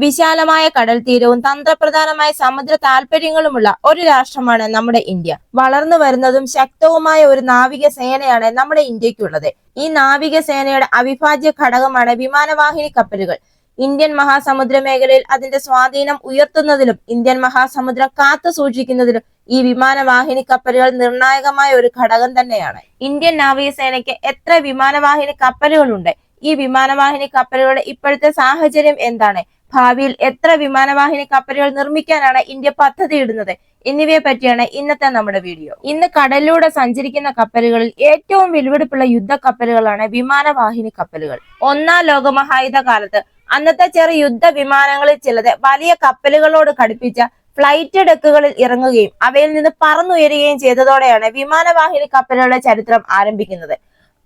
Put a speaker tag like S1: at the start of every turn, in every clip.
S1: വിശാലമായ കടൽ തീരവും തന്ത്രപ്രധാനമായ സമുദ്ര താല്പര്യങ്ങളുമുള്ള ഒരു രാഷ്ട്രമാണ് നമ്മുടെ ഇന്ത്യ. വളർന്നു വരുന്നതും ശക്തവുമായ ഒരു നാവിക സേനയാണ് നമ്മുടെ ഇന്ത്യക്കുള്ളത്. ഈ നാവിക സേനയുടെ അവിഭാജ്യ ഘടകമാണ് വിമാനവാഹിനി കപ്പലുകൾ. ഇന്ത്യൻ മഹാസമുദ്ര മേഖലയിൽ അതിന്റെ സ്വാധീനം ഉയർത്തുന്നതിലും ഇന്ത്യൻ മഹാസമുദ്രം കാത്തു സൂക്ഷിക്കുന്നതിലും ഈ വിമാനവാഹിനി കപ്പലുകൾ നിർണായകമായ ഒരു ഘടകം തന്നെയാണ്. ഇന്ത്യൻ നാവികസേനയ്ക്ക് എത്ര വിമാനവാഹിനി കപ്പലുകളുണ്ട്? ഈ വിമാനവാഹിനി കപ്പലുകളുടെ ഇപ്പോഴത്തെ സാഹചര്യം എന്താണ്? ഭാവിയിൽ എത്ര വിമാനവാഹിനി കപ്പലുകൾ നിർമ്മിക്കാനാണ് ഇന്ത്യ പദ്ധതിയിടുന്നത്? എന്നിവയെ പറ്റിയാണ് ഇന്നത്തെ നമ്മുടെ വീഡിയോ. ഇന്ന് കടലിലൂടെ സഞ്ചരിക്കുന്ന കപ്പലുകളിൽ ഏറ്റവും വിലപിടിപ്പുള്ള യുദ്ധ കപ്പലുകളാണ് വിമാനവാഹിനി കപ്പലുകൾ. ഒന്നാം ലോകമഹായുദ്ധ കാലത്ത് അന്നത്തെ ചെറിയ യുദ്ധ വിമാനങ്ങളിൽ ചിലത് വലിയ കപ്പലുകളോട് ഘടിപ്പിച്ച ഫ്ലൈറ്റ് ഡെക്കുകളിൽ ഇറങ്ങുകയും അവയിൽ നിന്ന് പറന്നുയരുകയും ചെയ്തതോടെയാണ് വിമാനവാഹിനി കപ്പലുകളുടെ ചരിത്രം ആരംഭിക്കുന്നത്.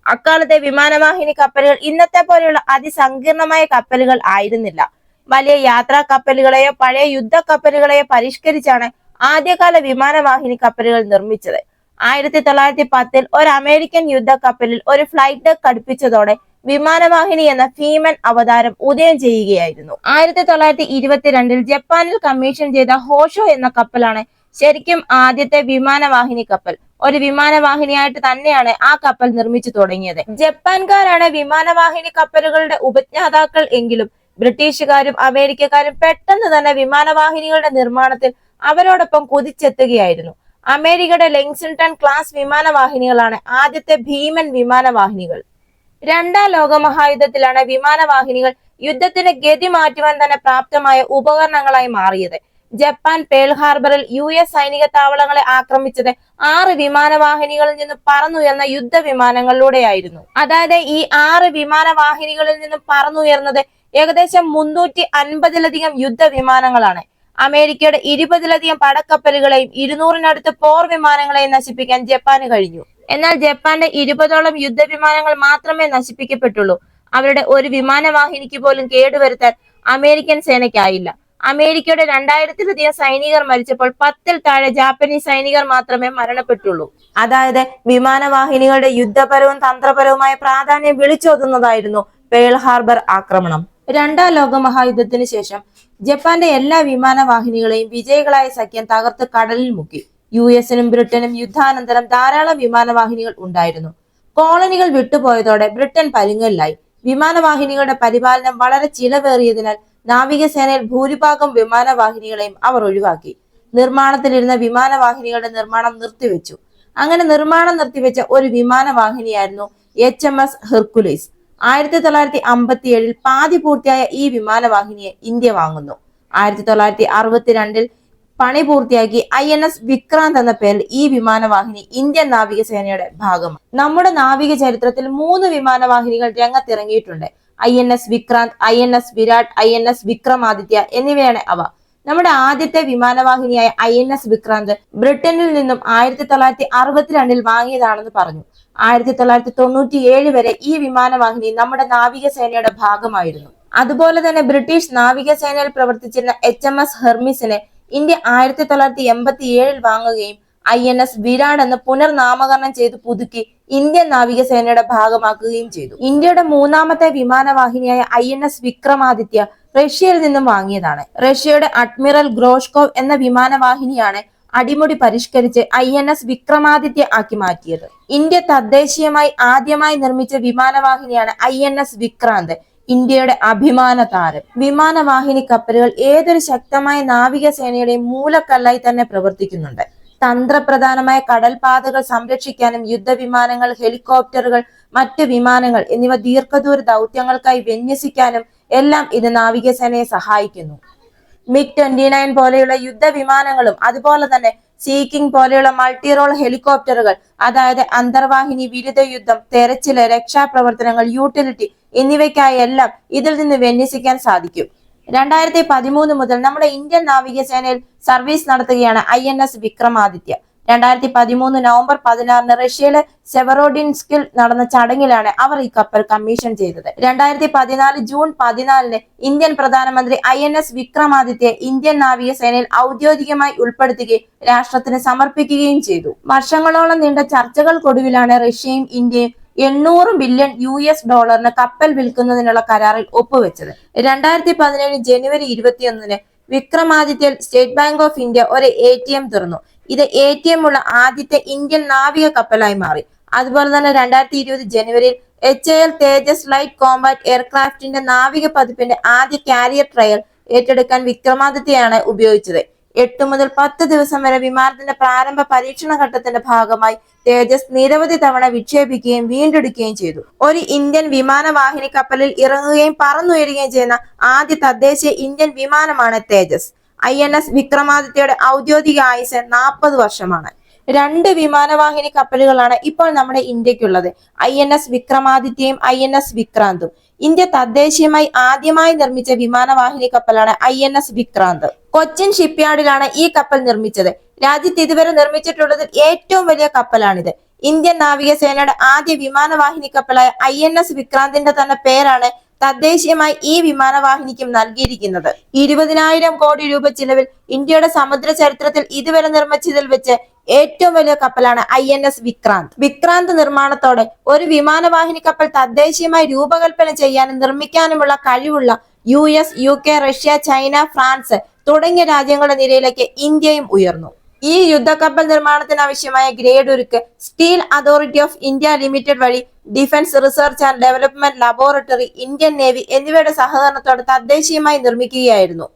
S1: അക്കാലത്തെ വിമാനവാഹിനി കപ്പലുകൾ ഇന്നത്തെ പോലെയുള്ള അതിസങ്കീർണമായ കപ്പലുകൾ ആയിരുന്നില്ല. വലിയ യാത്രാ കപ്പലുകളെയോ പഴയ യുദ്ധ കപ്പലുകളെയോ പരിഷ്കരിച്ചാണ് ആദ്യകാല വിമാനവാഹിനി കപ്പലുകൾ നിർമ്മിച്ചത്. 1910 ഒരു അമേരിക്കൻ യുദ്ധ കപ്പലിൽ ഒരു ഫ്ലൈറ്റ് ഡെക്ക് ഘടിപ്പിച്ചതോടെ വിമാനവാഹിനി എന്ന ഭീമൻ അവതാരം ഉദയം ചെയ്യുകയായിരുന്നു. 1922 ജപ്പാനിൽ കമ്മീഷൻ ചെയ്ത ഹോഷോ എന്ന കപ്പലാണ് ശരിക്കും ആദ്യത്തെ വിമാനവാഹിനി കപ്പൽ. ഒരു വിമാനവാഹിനിയായിട്ട് തന്നെയാണ് ആ കപ്പൽ നിർമ്മിച്ചു തുടങ്ങിയത്. ജപ്പാൻകാരാണ് വിമാനവാഹിനി കപ്പലുകളുടെ ഉപജ്ഞാതാക്കൾ എങ്കിലും ബ്രിട്ടീഷുകാരും അമേരിക്കക്കാരും പെട്ടെന്ന് തന്നെ വിമാനവാഹിനികളുടെ നിർമ്മാണത്തിൽ അവരോടൊപ്പം കുതിച്ചെത്തുകയായിരുന്നു. അമേരിക്കയുടെ ലെക്സിംഗ്ടൺ ക്ലാസ് വിമാനവാഹിനികളാണ് ആദ്യത്തെ ഭീമൻ വിമാനവാഹിനികൾ. രണ്ടാം ലോകമഹായുദ്ധത്തിലാണ് വിമാനവാഹിനികൾ യുദ്ധത്തിന് ഗതി മാറ്റുവാൻ തന്നെ പ്രാപ്തമായ ഉപകരണങ്ങളായി മാറിയത്. ജപ്പാൻ പേൾ ഹാർബറിൽ US സൈനിക താവളങ്ങളെ ആക്രമിച്ചത് 6 വിമാനവാഹിനികളിൽ നിന്ന് പറന്നുയർന്ന യുദ്ധവിമാനങ്ങളിലൂടെയായിരുന്നു. അതായത് ഈ 6 വിമാനവാഹിനികളിൽ നിന്നും പറന്നുയർന്നത് ഏകദേശം 350-ലധികം യുദ്ധവിമാനങ്ങളാണ്. അമേരിക്കയുടെ 20-ലധികം പടക്കപ്പലുകളെയും 200-നടുത്ത് പോർ വിമാനങ്ങളെയും നശിപ്പിക്കാൻ ജപ്പാന് കഴിഞ്ഞു. എന്നാൽ ജപ്പാന്റെ 20ഓളം യുദ്ധവിമാനങ്ങൾ മാത്രമേ നശിപ്പിക്കപ്പെട്ടുള്ളൂ. അവരുടെ ഒരു വിമാനവാഹിനിക്ക് പോലും കേടുവരുത്താൻ അമേരിക്കൻ സേനയ്ക്കായില്ല. അമേരിക്കയുടെ 2000-ലധികം സൈനികർ മരിച്ചപ്പോൾ 10-ൽ താഴെ ജാപ്പനീസ് സൈനികർ മാത്രമേ മരണപ്പെട്ടുള്ളൂ. അതായത് വിമാനവാഹിനികളുടെ യുദ്ധപരവും തന്ത്രപരവുമായ പ്രാധാന്യം വിളിച്ചോതുന്നതായിരുന്നു പേൾ ഹാർബർ ആക്രമണം. രണ്ടാം ലോകമഹായുദ്ധത്തിന് ശേഷം ജപ്പാന്റെ എല്ലാ വിമാനവാഹിനികളെയും വിജയികളായ സഖ്യം തകർത്ത് കടലിൽ മുക്കി. US-നും ബ്രിട്ടനും യുദ്ധാനന്തരം ധാരാളം വിമാനവാഹിനികൾ ഉണ്ടായിരുന്നു. കോളനികൾ വിട്ടുപോയതോടെ ബ്രിട്ടൻ പരുങ്ങലിലായി. വിമാനവാഹിനികളുടെ പരിപാലനം വളരെ ചിലവേറിയതിനാൽ നാവികസേനയിൽ ഭൂരിഭാഗം വിമാനവാഹിനികളെയും അവർ ഒഴിവാക്കി. നിർമ്മാണത്തിലിരുന്ന വിമാനവാഹിനികളുടെ നിർമ്മാണം നിർത്തിവെച്ചു. അങ്ങനെ നിർമ്മാണം നിർത്തിവെച്ച ഒരു വിമാനവാഹിനിയായിരുന്നു HMS ഹെർക്കുലീസ്. 1957 പാതി പൂർത്തിയായ ഈ വിമാനവാഹിനിയെ ഇന്ത്യ വാങ്ങുന്നു. 1962 പണി പൂർത്തിയാക്കി INS വിക്രാന്ത് എന്ന പേരിൽ ഈ വിമാനവാഹിനി ഇന്ത്യൻ നാവികസേനയുടെ ഭാഗമാണ്. നമ്മുടെ നാവിക ചരിത്രത്തിൽ 3 വിമാനവാഹിനികൾ രംഗത്തിറങ്ങിയിട്ടുണ്ട്. INS Vikrant, INS Virat, INS Vikramaditya എന്നിവയാണ് അവ. നമ്മുടെ ആദ്യത്തെ വിമാനവാഹിനിയായ INS വിക്രാന്ത് ബ്രിട്ടനിൽ നിന്നും 1962 വാങ്ങിയതാണെന്ന് പറഞ്ഞു. 1997 വരെ ഈ വിമാനവാഹിനി നമ്മുടെ നാവികസേനയുടെ ഭാഗമായിരുന്നു. അതുപോലെ തന്നെ ബ്രിട്ടീഷ് നാവികസേനയിൽ പ്രവർത്തിച്ചിരുന്ന HMS ഹെർമിസിനെ ഇന്ത്യ 1987 വാങ്ങുകയും INS വിരാട് എന്ന് പുനർനാമകരണം ചെയ്ത് പുതുക്കി ഇന്ത്യൻ നാവികസേനയുടെ ഭാഗമാക്കുകയും ചെയ്തു. ഇന്ത്യയുടെ 3ാമത്തെ വിമാനവാഹിനിയായ INS വിക്രമാദിത്യ റഷ്യയിൽ നിന്നും വാങ്ങിയതാണ്. റഷ്യയുടെ അഡ്മിറൽ ഗ്രോഷ്കോവ് എന്ന വിമാനവാഹിനിയാണ് അടിമുടി പരിഷ്കരിച്ച് INS വിക്രമാദിത്യ ആക്കി മാറ്റിയത്. ഇന്ത്യ തദ്ദേശീയമായി ആദ്യമായി നിർമ്മിച്ച വിമാനവാഹിനിയാണ് INS വിക്രാന്ത്, ഇന്ത്യയുടെ അഭിമാന താരം. വിമാനവാഹിനി കപ്പലുകൾ ഏതൊരു ശക്തമായ നാവികസേനയുടെയും മൂലക്കല്ലായി തന്നെ പ്രവർത്തിക്കുന്നുണ്ട്. തന്ത്രപ്രധാനമായ കടൽപാതകൾ സംരക്ഷിക്കാനും യുദ്ധവിമാനങ്ങൾ, ഹെലികോപ്റ്ററുകൾ, മറ്റ് വിമാനങ്ങൾ എന്നിവ ദീർഘദൂര ദൗത്യങ്ങൾക്കായി വിന്യസിക്കാനും എല്ലാം ഇത് നാവികസേനയെ സഹായിക്കുന്നു. MiG-29 പോലെയുള്ള യുദ്ധവിമാനങ്ങളും അതുപോലെ തന്നെ സീക്കിംഗ് പോലെയുള്ള മൾട്ടി റോൾ ഹെലികോപ്റ്ററുകൾ, അതായത് അന്തർവാഹിനി വിരുദ്ധ യുദ്ധം, തെരച്ചില്, രക്ഷാപ്രവർത്തനങ്ങൾ, യൂട്ടിലിറ്റി എന്നിവയ്ക്കായി എല്ലാം ഇതിൽ നിന്ന് വിന്യസിക്കാൻ സാധിക്കും. 2013 മുതൽ നമ്മുടെ ഇന്ത്യൻ നാവികസേനയിൽ സർവീസ് നടത്തുകയാണ് INS വിക്രമാദിത്യ. 2013 നവംബർ 16 റഷ്യയിലെ സെവറോഡിൻസ്കിൽ നടന്ന ചടങ്ങിലാണ് അവർ ഈ കപ്പൽ കമ്മീഷൻ ചെയ്തത്. 2014 ജൂൺ 14 ഇന്ത്യൻ പ്രധാനമന്ത്രി INS വിക്രമാദിത്യ ഇന്ത്യൻ നാവികസേനയിൽ ഔദ്യോഗികമായി ഉൾപ്പെടുത്തുകയും രാഷ്ട്രത്തിന് സമർപ്പിക്കുകയും ചെയ്തു. വർഷങ്ങളോളം നീണ്ട ചർച്ചകൾക്കൊടുവിലാണ് റഷ്യയും ഇന്ത്യയും $800 ബില്യൺ കപ്പൽ വിൽക്കുന്നതിനുള്ള കരാറിൽ ഒപ്പുവെച്ചത്. 2017 ജനുവരി 21 വിക്രമാദിത്യയിൽ സ്റ്റേറ്റ് ബാങ്ക് ഓഫ് ഇന്ത്യ ഒരു ATM തുറന്നു. ഇത് ATM ഉള്ള ആദ്യത്തെ ഇന്ത്യൻ നാവിക കപ്പലായി മാറി. അതുപോലെ തന്നെ 2020 ജനുവരിയിൽ HAL തേജസ് ലൈറ്റ് കോമ്പാറ്റ് എയർക്രാഫ്റ്റിന്റെ നാവിക പതിപ്പിന്റെ ആദ്യ കാരിയർ ട്രയൽ ഏറ്റെടുക്കാൻ വിക്രമാദിത്യയാണ് ഉപയോഗിച്ചത്. 8 മുതൽ 10 ദിവസം വരെ വിമാനത്തിന്റെ പ്രാരംഭ പരീക്ഷണ ഘട്ടത്തിന്റെ ഭാഗമായി തേജസ് നിരവധി തവണ വിക്ഷേപിക്കുകയും വീണ്ടെടുക്കുകയും ചെയ്തു. ഒരു ഇന്ത്യൻ വിമാനവാഹിനി കപ്പലിൽ ഇറങ്ങുകയും പറന്നുയരുകയും ചെയ്യുന്ന ആദ്യ തദ്ദേശീയ ഇന്ത്യൻ വിമാനമാണ് തേജസ്. INS വിക്രമാദിത്യയുടെ ഔദ്യോഗിക ആയുസ് 40 വർഷമാണ്. 2 വിമാനവാഹിനി കപ്പലുകളാണ് ഇപ്പോൾ നമ്മുടെ ഇന്ത്യക്കുള്ളത്. INS വിക്രമാദിത്യയും INS വിക്രാന്തും. ഇന്ത്യ തദ്ദേശീയമായി ആദ്യമായി നിർമ്മിച്ച വിമാനവാഹിനി കപ്പലാണ് INS വിക്രാന്ത്. കൊച്ചിൻ ഷിപ്പ്യാർഡിലാണ് ഈ കപ്പൽ നിർമ്മിച്ചത്. രാജ്യത്ത് ഇതുവരെ നിർമ്മിച്ചിട്ടുള്ളതിൽ ഏറ്റവും വലിയ കപ്പലാണിത്. ഇന്ത്യൻ നാവികസേനയുടെ ആദ്യ വിമാനവാഹിനി കപ്പലായ INS വിക്രാന്തിന്റെ തന്നെ പേരാണ് തദ്ദേശീയമായി ഈ വിമാനവാഹിനിക്കും നൽകിയിരിക്കുന്നത്. 20,000 കോടി രൂപ ചിലവിൽ ഇന്ത്യയുടെ സമുദ്ര ചരിത്രത്തിൽ ഇതുവരെ നിർമ്മിച്ചതിൽ വെച്ച് ഏറ്റവും വലിയ കപ്പലാണ് INS വിക്രാന്ത്. വിക്രാന്ത് നിർമ്മാണത്തോടെ ഒരു വിമാനവാഹിനി കപ്പൽ തദ്ദേശീയമായി രൂപകൽപ്പന ചെയ്യാനും നിർമ്മിക്കാനുമുള്ള കഴിവുള്ള US, UK, Russia, China, France തുടങ്ങിയ രാജ്യങ്ങളുടെ നിരയിലേക്ക് ഇന്ത്യയും ഉയർന്നു. ഈ യുദ്ധക്കപ്പൽ നിർമ്മാണത്തിന് ആവശ്യമായ ഗ്രേഡ് ഒരുക്ക് steel authority of India limited വഴി defence research and development laboratory, Indian navy എന്നിവയുടെ സഹകരണത്തോടെ തദ്ദേശീയമായി നിർമ്മിക്കുകയായിരുന്നു.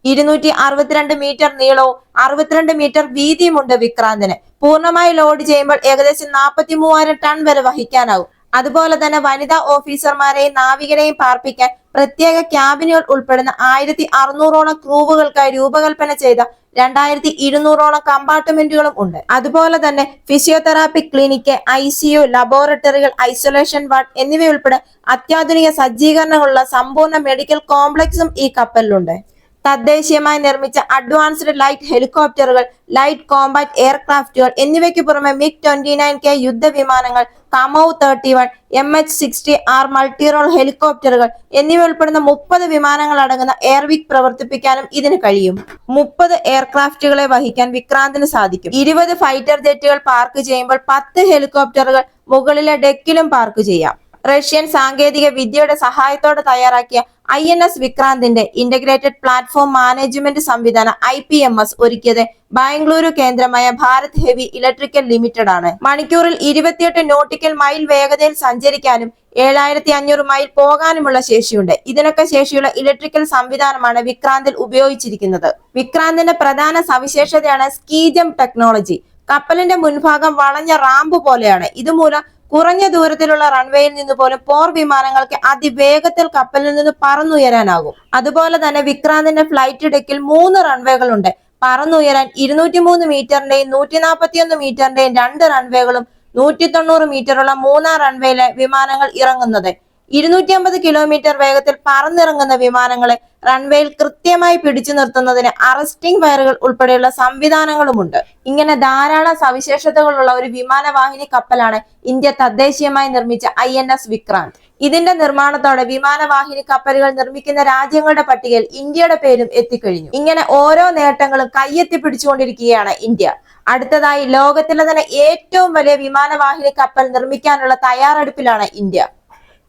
S1: 262 മീറ്റർ നീളവും 62 മീറ്റർ വീതിയുമുണ്ട് വിക്രാന്തിന്. പൂർണ്ണമായി ലോഡ് ചെയ്യുമ്പോൾ ഏകദേശം 43,000 ടൺ വരെ വഹിക്കാനാവും. അതുപോലെ തന്നെ വനിതാ ഓഫീസർമാരെയും നാവികരെയും പാർപ്പിക്കാൻ പ്രത്യേക ക്യാബിനുകൾ ഉൾപ്പെടുന്ന 1,600ഓളം ക്രൂവുകൾക്കായി രൂപകൽപ്പന ചെയ്ത 2,200ഓളം കമ്പാർട്ട്മെന്റുകളും ഉണ്ട്. അതുപോലെ തന്നെ ഫിസിയോതെറാപ്പി ക്ലിനിക്ക്, ICU, ലബോറട്ടറികൾ, ഐസൊലേഷൻ വാർഡ് എന്നിവയുൾപ്പെടെ അത്യാധുനിക സജ്ജീകരണങ്ങളുള്ള സമ്പൂർണ്ണ മെഡിക്കൽ കോംപ്ലക്സും ഈ കപ്പലിലുണ്ട്. തദ്ദേശീയമായി നിർമ്മിച്ച അഡ്വാൻസ്ഡ് ലൈറ്റ് ഹെലികോപ്റ്ററുകൾ, ലൈറ്റ് കോമ്പാറ്റ് എയർക്രാഫ്റ്റുകൾ എന്നിവയ്ക്ക് പുറമെ MiG-29K യുദ്ധവിമാനങ്ങൾ, കമൌ 31, MH-60R മൾട്ടിറോൾ ഹെലികോപ്റ്ററുകൾ എന്നിവ ഉൾപ്പെടുന്ന 30 വിമാനങ്ങൾ അടങ്ങുന്ന എയർവിക് പ്രവർത്തിപ്പിക്കാനും ഇതിന് കഴിയും. 30 എയർക്രാഫ്റ്റുകളെ വഹിക്കാൻ വിക്രാന്തിന് സാധിക്കും. 20 ഫൈറ്റർ ജെറ്റുകൾ പാർക്ക് ചെയ്യുമ്പോൾ 10 ഹെലികോപ്റ്ററുകൾ മുകളിലെ ഡെക്കിലും പാർക്ക് ചെയ്യാം. റഷ്യൻ സാങ്കേതിക വിദ്യയുടെ സഹായത്തോടെ തയ്യാറാക്കിയ INS വിക്രാന്തിന്റെ ഇന്റഗ്രേറ്റഡ് പ്ലാറ്റ്ഫോം മാനേജ്മെന്റ് സംവിധാനം IPMS ഒരുക്കിയത് ബാംഗ്ലൂരു കേന്ദ്രമായ ഭാരത് ഹെവി ഇലക്ട്രിക്കൽ ലിമിറ്റഡ് ആണ്. മണിക്കൂറിൽ 28 നോട്ടിക്കൽ മൈൽ വേഗതയിൽ സഞ്ചരിക്കാനും 7,500 മൈൽ പോകാനുമുള്ള ശേഷിയുണ്ട്. ഇതിനൊക്കെ ശേഷിയുള്ള ഇലക്ട്രിക്കൽ സംവിധാനമാണ് വിക്രാന്തിൽ ഉപയോഗിച്ചിരിക്കുന്നത്. വിക്രാന്തിന്റെ പ്രധാന സവിശേഷതയാണ് സ്കീ ജംപ് ടെക്നോളജി. കപ്പലിന്റെ മുൻഭാഗം വളഞ്ഞ റാമ്പ് പോലെയാണ്. ഇതുമൂലം കുറഞ്ഞ ദൂരത്തിലുള്ള റൺവേയിൽ നിന്ന് പോലും പോർ വിമാനങ്ങൾക്ക് അതിവേഗത്തിൽ കപ്പലിൽ നിന്ന് പറന്നുയരാനാകും. അതുപോലെ തന്നെ വിക്രാന്തിന്റെ ഫ്ലൈറ്റ് ഡെക്കിൽ 3 റൺവേകളുണ്ട്. പറന്നുയരാൻ 203 മീറ്ററിന്റെയും 141 മീറ്ററിന്റെയും 2 റൺവേകളും 190 മീറ്ററുള്ള 3-ാം റൺവേയിലെ വിമാനങ്ങൾ ഇറങ്ങുന്നത്. 250 കിലോമീറ്റർ വേഗത്തിൽ പറന്നിറങ്ങുന്ന വിമാനങ്ങളെ റൺവേയിൽ കൃത്യമായി പിടിച്ചു നിർത്തുന്നതിന് അറസ്റ്റിംഗ് വയറുകൾ ഉൾപ്പെടെയുള്ള സംവിധാനങ്ങളുമുണ്ട്. ഇങ്ങനെ ധാരാളം സവിശേഷതകളുള്ള ഒരു വിമാനവാഹിനി കപ്പലാണ് ഇന്ത്യ തദ്ദേശീയമായി നിർമ്മിച്ച INS വിക്രാന്ത്. ഇതിന്റെ നിർമ്മാണത്തോടെ വിമാനവാഹിനി കപ്പലുകൾ നിർമ്മിക്കുന്ന രാജ്യങ്ങളുടെ പട്ടികയിൽ ഇന്ത്യയുടെ പേരും എത്തിക്കഴിഞ്ഞു. ഇങ്ങനെ ഓരോ നേട്ടങ്ങളും കയ്യെത്തി പിടിച്ചുകൊണ്ടിരിക്കുകയാണ് ഇന്ത്യ. അടുത്തതായി ലോകത്തിലെ തന്നെ ഏറ്റവും വലിയ വിമാനവാഹിനി കപ്പൽ നിർമ്മിക്കാനുള്ള തയ്യാറെടുപ്പിലാണ് ഇന്ത്യ.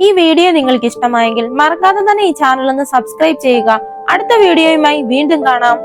S1: ഈ വീഡിയോ നിങ്ങൾക്ക് ഇഷ്ടമായെങ്കിൽ മറക്കാതെ തന്നെ ഈ ചാനൽ ഒന്ന് സബ്സ്ക്രൈബ് ചെയ്യുക. അടുത്ത വീഡിയോയുമായി വീണ്ടും കാണാം.